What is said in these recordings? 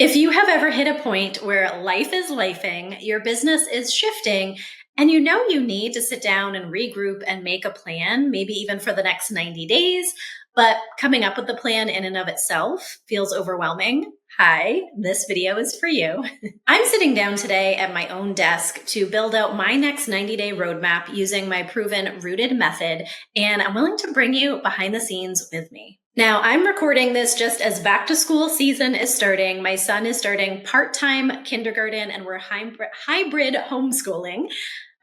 If you have ever hit a point where life is lifing, your business is shifting, and you know you need to sit down and regroup and make a plan, maybe even for the next 90 days, but coming up with the plan in and of itself feels overwhelming. Hi, this video is for you. I'm sitting down today at my own desk to build out my next 90-day roadmap using my proven rooted method, and I'm willing to bring you behind the scenes with me. Now, I'm recording this just as back to school season is starting. My son is starting part-time kindergarten and we're hybrid homeschooling.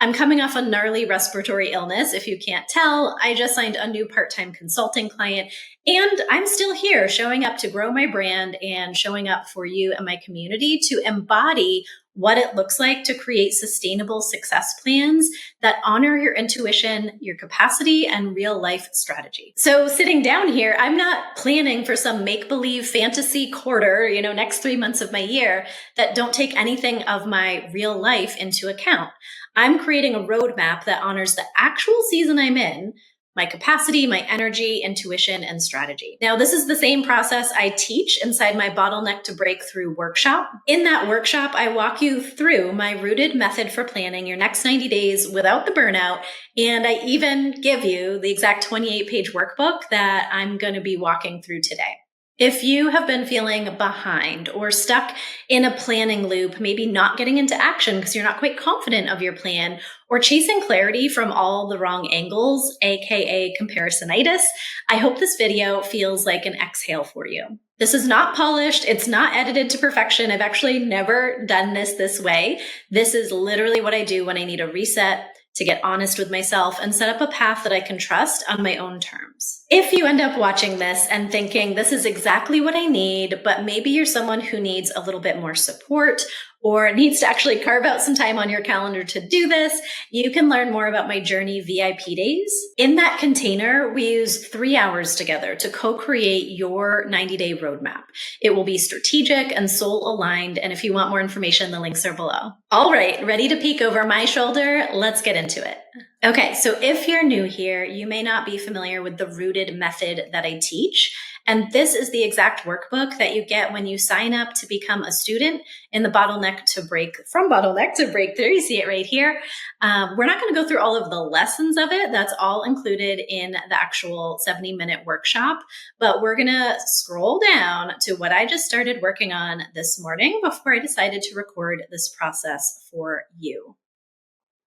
I'm coming off a gnarly respiratory illness. If you can't tell, I just signed a new part-time consulting client, and I'm still here showing up to grow my brand and showing up for you and my community to embody what it looks like to create sustainable success plans that honor your intuition, your capacity, and real life strategy. So sitting down here, I'm not planning for some make-believe fantasy quarter, next 3 months of my year that don't take anything of my real life into account. I'm creating a roadmap that honors the actual season I'm in, my capacity, my energy, intuition, and strategy. Now, this is the same process I teach inside my Bottleneck to Breakthrough workshop. In that workshop, I walk you through my rooted method for planning your next 90 days without the burnout, and I even give you the exact 28-page workbook that I'm going to be walking through today. If you have been feeling behind or stuck in a planning loop, maybe not getting into action because you're not quite confident of your plan, or chasing clarity from all the wrong angles, aka comparisonitis, I hope this video feels like an exhale for you. This is not polished. It's not edited to perfection. I've actually never done this way. This is literally what I do when I need a reset, to get honest with myself and set up a path that I can trust on my own terms. If you end up watching this and thinking this is exactly what I need, but maybe you're someone who needs a little bit more support or needs to actually carve out some time on your calendar to do this, you can learn more about my Journey VIP days. In that container, we use 3 hours together to co-create your 90-day roadmap. It will be strategic and soul aligned. And if you want more information, the links are below. All right, ready to peek over my shoulder? Let's get into it. Okay, so if you're new here, you may not be familiar with the rooted method that I teach. And this is the exact workbook that you get when you sign up to become a student in the Bottleneck to Breakthrough. You see it right here. We're not going to go through all of the lessons of it. That's all included in the actual 70-minute workshop. But we're going to scroll down to what I just started working on this morning before I decided to record this process for you.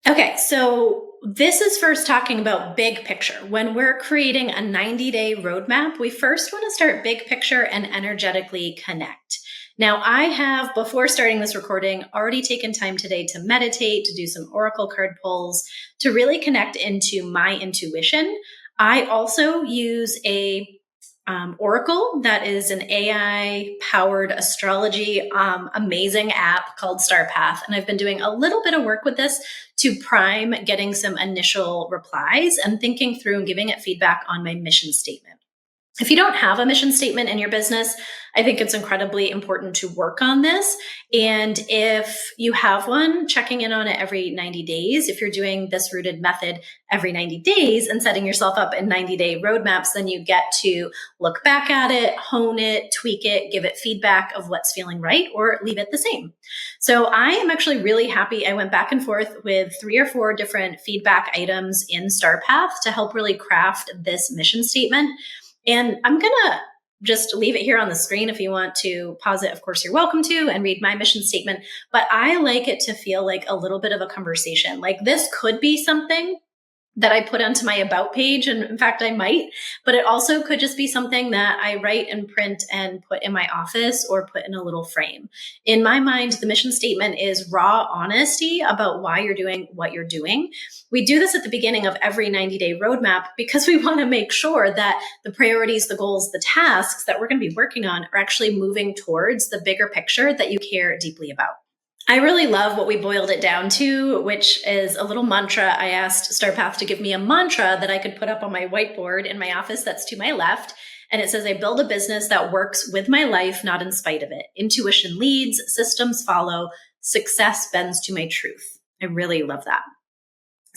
Okay, so this is first talking about big picture. When we're creating a 90-day roadmap, we first want to start big picture and energetically connect. Now, I have, before starting this recording, already taken time today to meditate, to do some oracle card pulls, to really connect into my intuition. I also use a Oracle that is an AI-powered astrology amazing app called Star Path. And I've been doing a little bit of work with this to prime getting some initial replies and thinking through and giving it feedback on my mission statement. If you don't have a mission statement in your business, I think it's incredibly important to work on this. And if you have one, checking in on it every 90 days. If you're doing this rooted method every 90 days and setting yourself up in 90-day roadmaps, then you get to look back at it, hone it, tweak it, give it feedback of what's feeling right, or leave it the same. So I am actually really happy. I went back and forth with 3 or 4 different feedback items in Star Path to help really craft this mission statement. And I'm going to just leave it here on the screen. If you want to pause it, of course, you're welcome to, and read my mission statement. But I like it to feel like a little bit of a conversation. Like this could be something that I put onto my about page. And in fact, I might, but it also could just be something that I write and print and put in my office or put in a little frame. In my mind, the mission statement is raw honesty about why you're doing what you're doing. We do this at the beginning of every 90-day roadmap because we want to make sure that the priorities, the goals, the tasks that we're going to be working on are actually moving towards the bigger picture that you care deeply about. I really love what we boiled it down to, which is a little mantra. I asked Star Path to give me a mantra that I could put up on my whiteboard in my office that's to my left. And it says, I build a business that works with my life, not in spite of it. Intuition leads, systems follow, success bends to my truth. I really love that.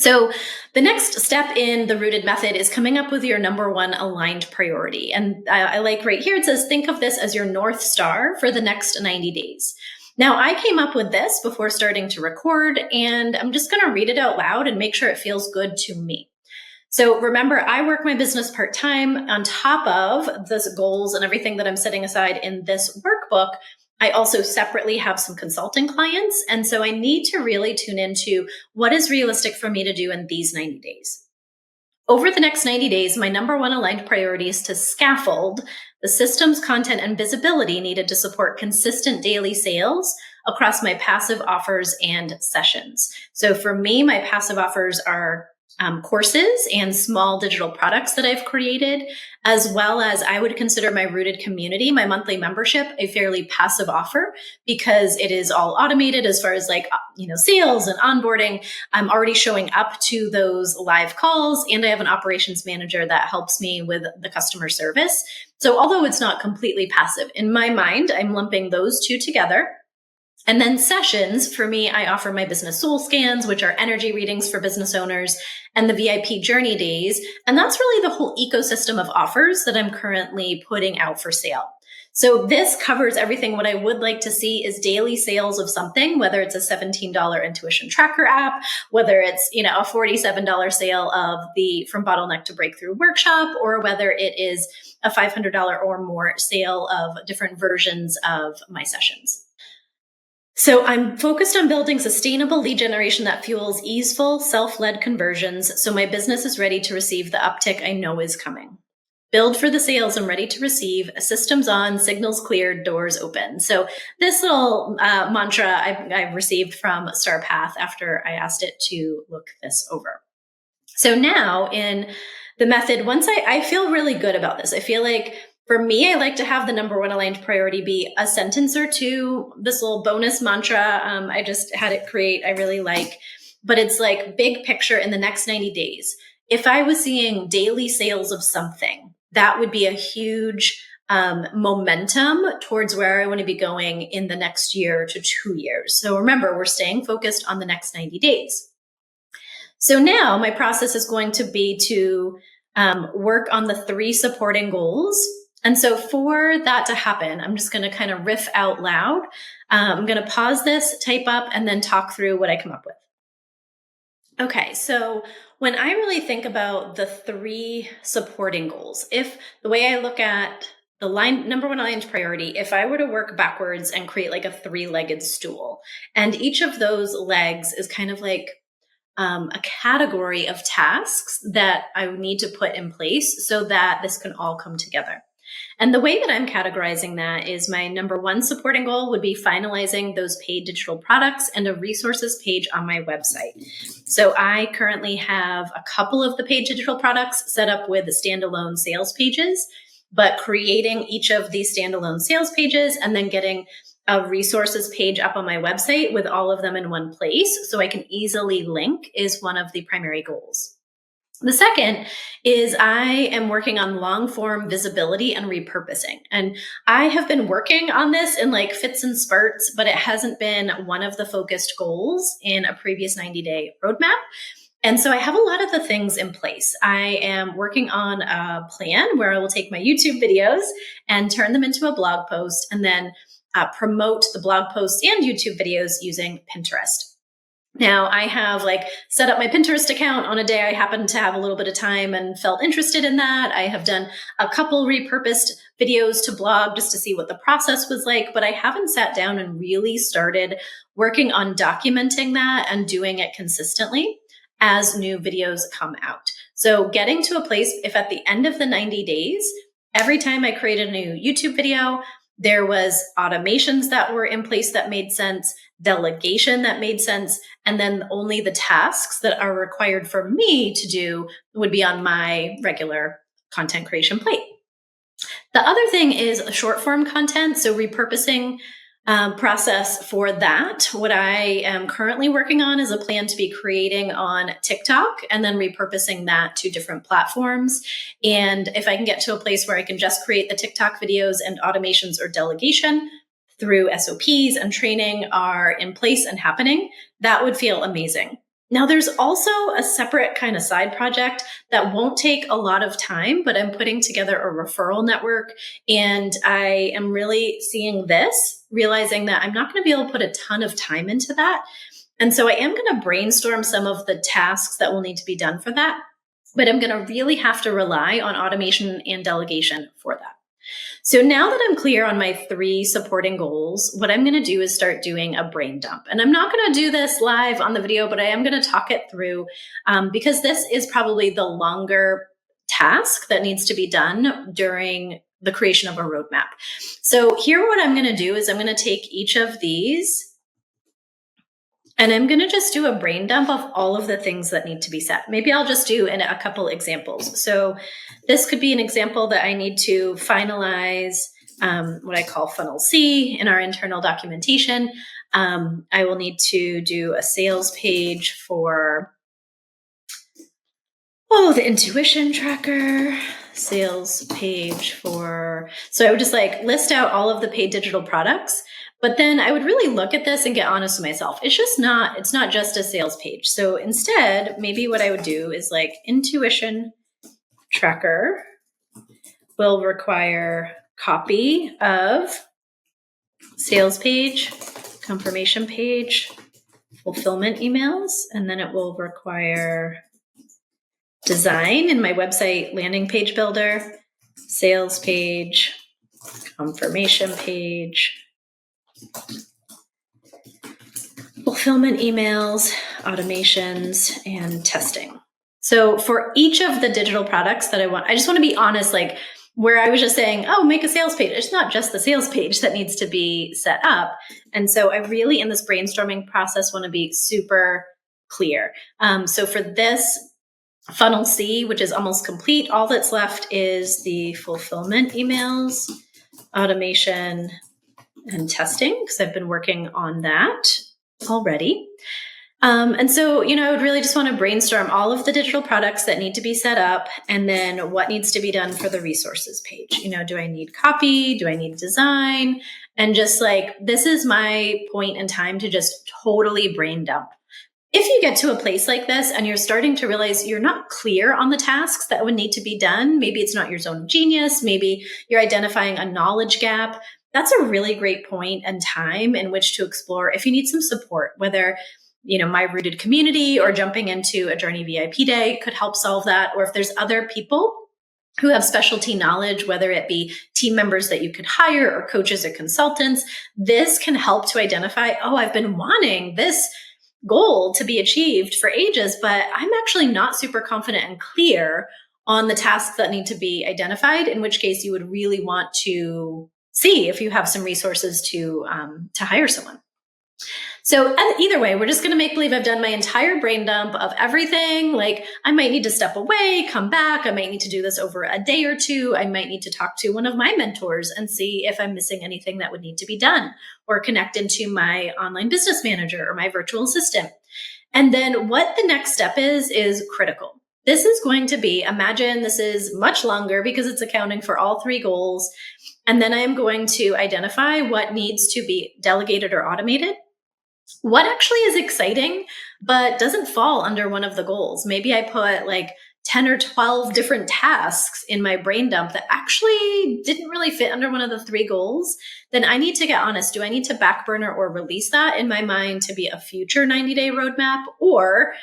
So the next step in the rooted method is coming up with your number one aligned priority. And I like right here, it says, think of this as your North Star for the next 90 days. Now, I came up with this before starting to record, and I'm just going to read it out loud and make sure it feels good to me. So remember, I work my business part-time. On top of the goals and everything that I'm setting aside in this workbook, I also separately have some consulting clients. And so I need to really tune into what is realistic for me to do in these 90 days. Over the next 90 days, my number one aligned priority is to scaffold the systems, content, and visibility needed to support consistent daily sales across my passive offers and sessions. So for me, my passive offers are courses and small digital products that I've created, as well as I would consider my rooted community, my monthly membership, a fairly passive offer because it is all automated as far as sales and onboarding. I'm already showing up to those live calls, and I have an operations manager that helps me with the customer service. So although it's not completely passive, in my mind, I'm lumping those two together. And then sessions, for me, I offer my business soul scans, which are energy readings for business owners, and the VIP journey days. And that's really the whole ecosystem of offers that I'm currently putting out for sale. So this covers everything. What I would like to see is daily sales of something, whether it's a $17 intuition tracker app, whether it's, a $47 sale of the From Bottleneck to Breakthrough workshop, or whether it is a $500 or more sale of different versions of my sessions. So I'm focused on building sustainable lead generation that fuels easeful, self-led conversions so my business is ready to receive the uptick I know is coming. Build for the sales I'm ready to receive, systems on, signals cleared, doors open. So this little mantra I received from Star Path after I asked it to look this over. So now in the method, once I feel really good about this, I feel like for me, I like to have the number one aligned priority be a sentence or two. This little bonus mantra, I just had it create, I really like, but it's like big picture in the next 90 days. If I was seeing daily sales of something, that would be a huge momentum towards where I want to be going in the next year to 2 years. So remember, we're staying focused on the next 90 days. So now my process is going to be to work on the 3 supporting goals. And so for that to happen, I'm just going to kind of riff out loud. I'm going to pause this, type up, and then talk through what I come up with. Okay, so when I really think about the 3 supporting goals, if the way I look at the number one aligned priority, if I were to work backwards and create like a 3-legged stool, and each of those legs is kind of like a category of tasks that I would need to put in place so that this can all come together. And the way that I'm categorizing that is my number 1 supporting goal would be finalizing those paid digital products and a resources page on my website. So I currently have a couple of the paid digital products set up with standalone sales pages, but creating each of these standalone sales pages and then getting a resources page up on my website with all of them in one place so I can easily link is one of the primary goals. The second is I am working on long form visibility and repurposing. And I have been working on this in like fits and spurts, but it hasn't been one of the focused goals in a previous 90-day roadmap. And so I have a lot of the things in place. I am working on a plan where I will take my YouTube videos and turn them into a blog post and then promote the blog posts and YouTube videos using Pinterest. Now I have set up my Pinterest account on a day I happened to have a little bit of time and felt interested in that. I have done a couple repurposed videos to blog just to see what the process was like, but I haven't sat down and really started working on documenting that and doing it consistently as new videos come out. So getting to a place, if at the end of the 90 days, every time I created a new YouTube video, there was automations that were in place that made sense, delegation that made sense, and then only the tasks that are required for me to do would be on my regular content creation plate. The other thing is short form content. So repurposing process for that. What I am currently working on is a plan to be creating on TikTok and then repurposing that to different platforms. And if I can get to a place where I can just create the TikTok videos and automations or delegation through SOPs and training are in place and happening, that would feel amazing. Now, there's also a separate kind of side project that won't take a lot of time, but I'm putting together a referral network. And I am really seeing this, realizing that I'm not going to be able to put a ton of time into that. And so I am going to brainstorm some of the tasks that will need to be done for that, but I'm going to really have to rely on automation and delegation for that. So now that I'm clear on my 3 supporting goals, what I'm going to do is start doing a brain dump. And I'm not going to do this live on the video, but I am going to talk it through because this is probably the longer task that needs to be done during the creation of a roadmap. So here, what I'm going to do is I'm going to take each of these and I'm going to just do a brain dump of all of the things that need to be set. Maybe I'll just do a couple examples. So this could be an example that I need to finalize what I call funnel C in our internal documentation. I will need to do a sales page for, the intuition tracker, sales page for, so I would just like list out all of the paid digital products. But then I would really look at this and get honest with myself. It's not just a sales page. So instead, maybe what I would do is like intuition tracker will require copy of sales page, confirmation page, fulfillment emails, and then it will require design in my website landing page builder, sales page, confirmation page, fulfillment emails, automations, and testing. So for each of the digital products that I just want to be honest, like where I was just saying, make a sales page. It's not just the sales page that needs to be set up. And so I really, in this brainstorming process, want to be super clear. So for this funnel C, which is almost complete, all that's left is the fulfillment emails, automation, and testing, because I've been working on that already. And so, I would really just want to brainstorm all of the digital products that need to be set up and then what needs to be done for the resources page. Do I need copy? Do I need design? And just like, this is my point in time to just totally brain dump. If you get to a place like this and you're starting to realize you're not clear on the tasks that would need to be done, maybe it's not your zone of genius, maybe you're identifying a knowledge gap, that's a really great point and time in which to explore if you need some support, whether my rooted community or jumping into a Journey VIP day could help solve that. Or if there's other people who have specialty knowledge, whether it be team members that you could hire or coaches or consultants, this can help to identify, I've been wanting this goal to be achieved for ages, but I'm actually not super confident and clear on the tasks that need to be identified, in which case you would really want to see if you have some resources to hire someone. So either way, we're just going to make believe I've done my entire brain dump of everything. Like I might need to step away, come back. I might need to do this over a day or two. I might need to talk to one of my mentors and see if I'm missing anything that would need to be done, or connect into my online business manager or my virtual assistant. And then what the next step is critical. This is going to be, imagine this is much longer because it's accounting for all 3 goals. And then I am going to identify what needs to be delegated or automated. What actually is exciting, but doesn't fall under one of the goals. Maybe I put like 10 or 12 different tasks in my brain dump that actually didn't really fit under one of the 3 goals. Then I need to get honest. Do I need to back burner or release that in my mind to be a future 90-day roadmap? Or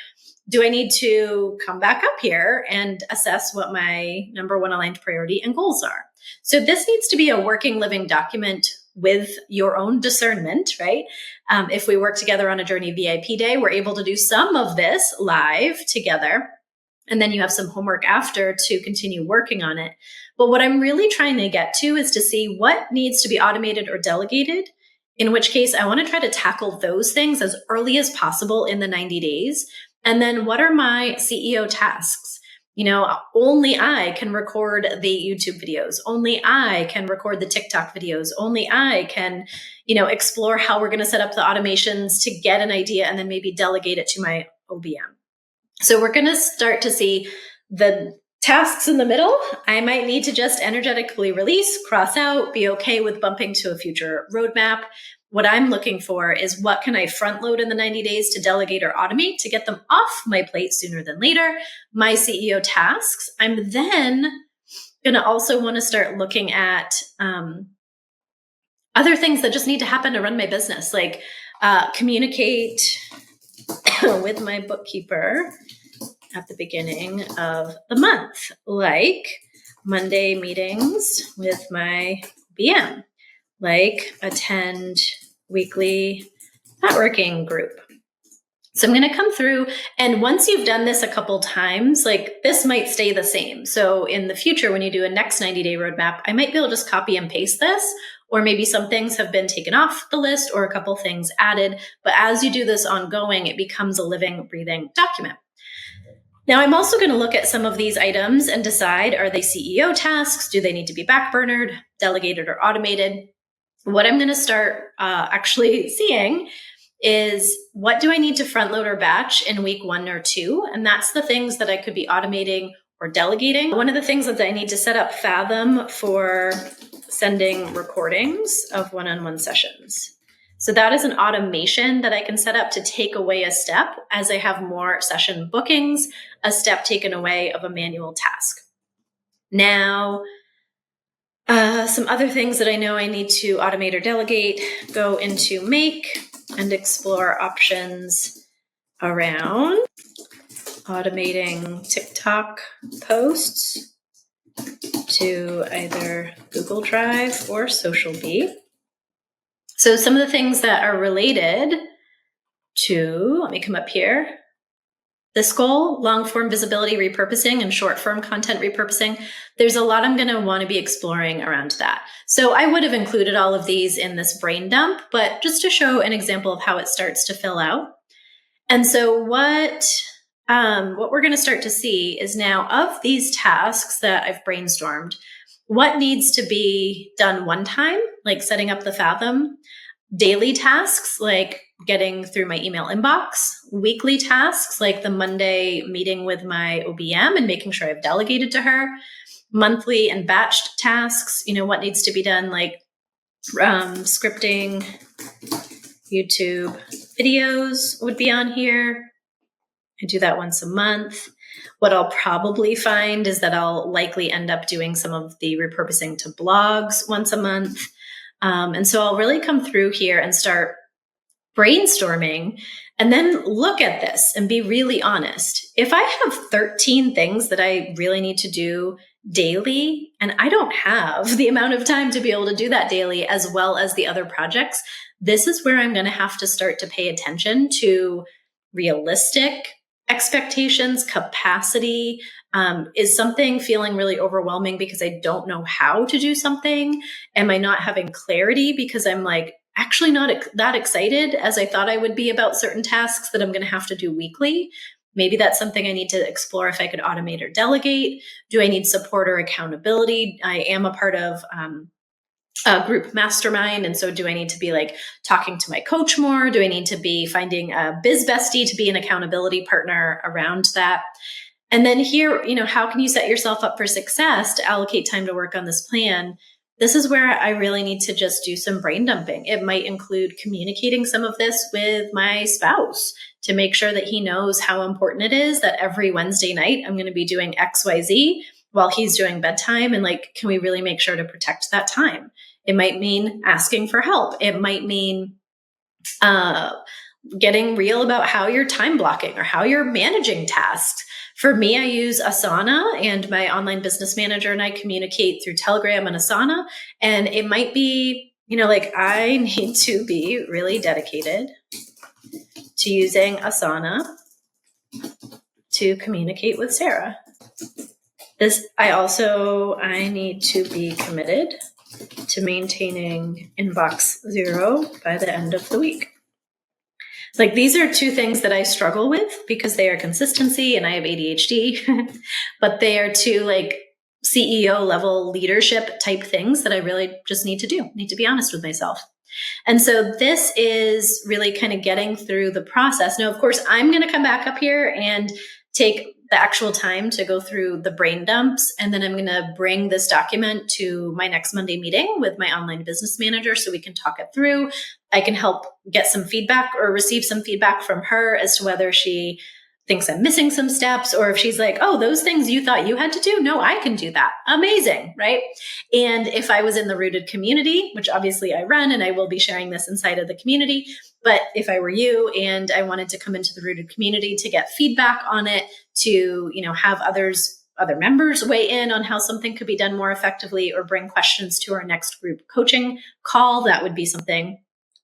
do I need to come back up here and assess what my number 1 aligned priority and goals are? So this needs to be a working, living document with your own discernment, right? If we work together on a Journey VIP day, we're able to do some of this live together. And then you have some homework after to continue working on it. But what I'm really trying to get to is to see what needs to be automated or delegated, in which case I want to try to tackle those things as early as possible in the 90 days. And then what are my CEO tasks? Only I can record the YouTube videos. Only I can record the TikTok videos. Only I can, explore how we're going to set up the automations to get an idea and then maybe delegate it to my OBM. So we're going to start to see the tasks in the middle. I might need to just energetically release, cross out, be okay with bumping to a future roadmap. what I'm looking for is what can I front load in the 90 days to delegate or automate to get them off my plate sooner than later, my CEO tasks. I'm then going to also want to start looking at other things that just need to happen to run my business, like communicate with my bookkeeper at the beginning of the month, like Monday meetings with my BM, like attend weekly networking group. So I'm going to come through, and once you've done this a couple times, like this might stay the same. So in the future, when you do a next 90-day roadmap, I might be able to just copy and paste this, or maybe some things have been taken off the list or a couple things added. But as you do this ongoing, it becomes a living, breathing document. Now, I'm also going to look at some of these items and decide, are they CEO tasks? Do they need to be backburnered, delegated, or automated? What I'm going to start actually seeing is, what do I need to front load or batch in week 1 or 2? And that's the things that I could be automating or delegating. One of the things that I need to set up Fathom for sending recordings of one-on-one sessions. So that is an automation that I can set up to take away a step as I have more session bookings, a step taken away of a manual task. Now, some other things that I know I need to automate or delegate, go into Make and explore options around automating TikTok posts to either Google Drive or Social Bee. So some of the things that are related to, let me come up here, this goal, long form visibility repurposing and short form content repurposing. There's a lot I'm going to want to be exploring around that. So I would have included all of these in this brain dump, but just to show an example of how it starts to fill out. And so what we're going to start to see is, now of these tasks that I've brainstormed, what needs to be done one time, like setting up the Fathom, daily tasks, like getting through my email inbox, weekly tasks, like the Monday meeting with my OBM and making sure I've delegated to her, monthly and batched tasks, what needs to be done, like scripting, YouTube videos would be on here. I do that once a month. What I'll probably find is that I'll likely end up doing some of the repurposing to blogs once a month. And so I'll really come through here and start brainstorming, and then look at this and be really honest. If I have 13 things that I really need to do daily, and I don't have the amount of time to be able to do that daily, as well as the other projects, this is where I'm going to have to start to pay attention to realistic expectations, capacity. Is something feeling really overwhelming because I don't know how to do something? Am I not having clarity because I'm actually not that excited as I thought I would be about certain tasks that I'm going to have to do weekly? Maybe that's something I need to explore if I could automate or delegate. Do I need support or accountability? I am a part of a group mastermind. And so do I need to be talking to my coach more? Do I need to be finding a biz bestie to be an accountability partner around that? And then here, how can you set yourself up for success to allocate time to work on this plan? This is where I really need to just do some brain dumping. It might include communicating some of this with my spouse to make sure that he knows how important it is that every Wednesday night I'm going to be doing XYZ while he's doing bedtime. And can we really make sure to protect that time? It might mean asking for help. It might mean getting real about how you're time blocking or how you're managing tasks. For me, I use Asana, and my online business manager and I communicate through Telegram and Asana. And it might be, I need to be really dedicated to using Asana to communicate with Sarah. I need to be committed to maintaining inbox 0 by the end of the week. These are two things that I struggle with because they are consistency and I have ADHD, but they are two CEO level leadership type things that I really just need to be honest with myself. And so this is really kind of getting through the process. Now, of course, I'm going to come back up here and take the actual time to go through the brain dumps. And then I'm going to bring this document to my next Monday meeting with my online business manager so we can talk it through. I can help get some feedback or receive some feedback from her as to whether she thinks I'm missing some steps, or if she's like, oh, those things you thought you had to do, no, I can do that. Amazing, right? And if I was in the Rooted community, which obviously I run, and I will be sharing this inside of the community, but if I were you and I wanted to come into the Rooted community to get feedback on it, to, have other members weigh in on how something could be done more effectively, or bring questions to our next group coaching call, that would be something.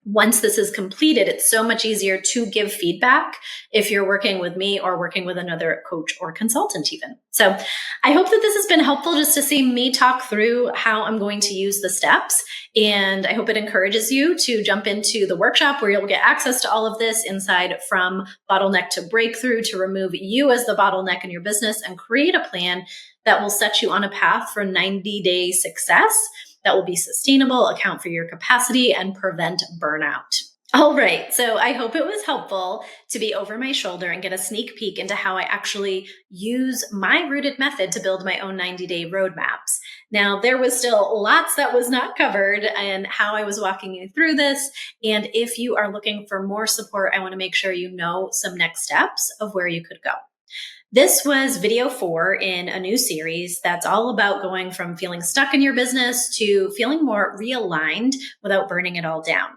Once this is completed, it's so much easier to give feedback if you're working with me or working with another coach or consultant even. So I hope that this has been helpful just to see me talk through how I'm going to use the steps. And I hope it encourages you to jump into the workshop where you'll get access to all of this inside From Bottleneck to Breakthrough, to remove you as the bottleneck in your business and create a plan that will set you on a path for 90-day success that will be sustainable, account for your capacity, and prevent burnout. All right, so I hope it was helpful to be over my shoulder and get a sneak peek into how I actually use my Rooted method to build my own 90-day roadmaps. Now, there was still lots that was not covered and how I was walking you through this. And if you are looking for more support, I want to make sure you know some next steps of where you could go. This was video 4 in a new series that's all about going from feeling stuck in your business to feeling more realigned without burning it all down.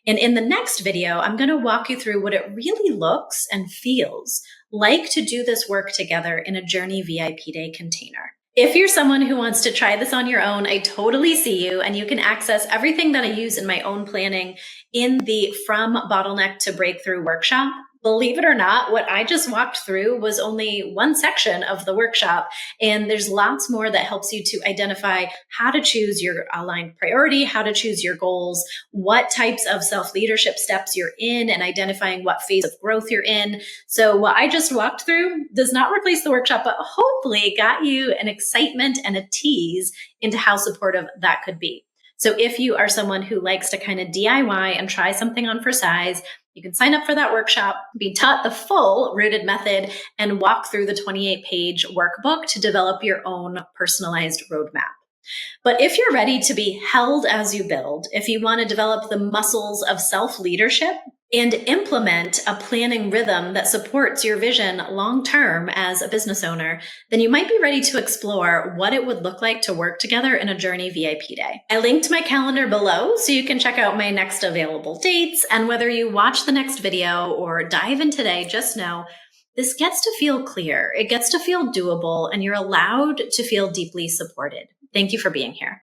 And in the next video, I'm going to walk you through what it really looks and feels like to do this work together in a Journey VIP Day container. If you're someone who wants to try this on your own, I totally see you, and you can access everything that I use in my own planning in the From Bottleneck to Breakthrough workshop. Believe it or not, what I just walked through was only one section of the workshop, and there's lots more that helps you to identify how to choose your aligned priority, how to choose your goals, what types of self-leadership steps you're in, and identifying what phase of growth you're in. So what I just walked through does not replace the workshop, but hopefully got you an excitement and a tease into how supportive that could be. So if you are someone who likes to kind of DIY and try something on for size, you can sign up for that workshop, be taught the full Rooted method, and walk through the 28-page workbook to develop your own personalized roadmap. But if you're ready to be held as you build, if you want to develop the muscles of self-leadership and implement a planning rhythm that supports your vision long-term as a business owner, then you might be ready to explore what it would look like to work together in a Journey VIP Day. I linked my calendar below so you can check out my next available dates, and whether you watch the next video or dive in today, just know this gets to feel clear, it gets to feel doable, and you're allowed to feel deeply supported. Thank you for being here.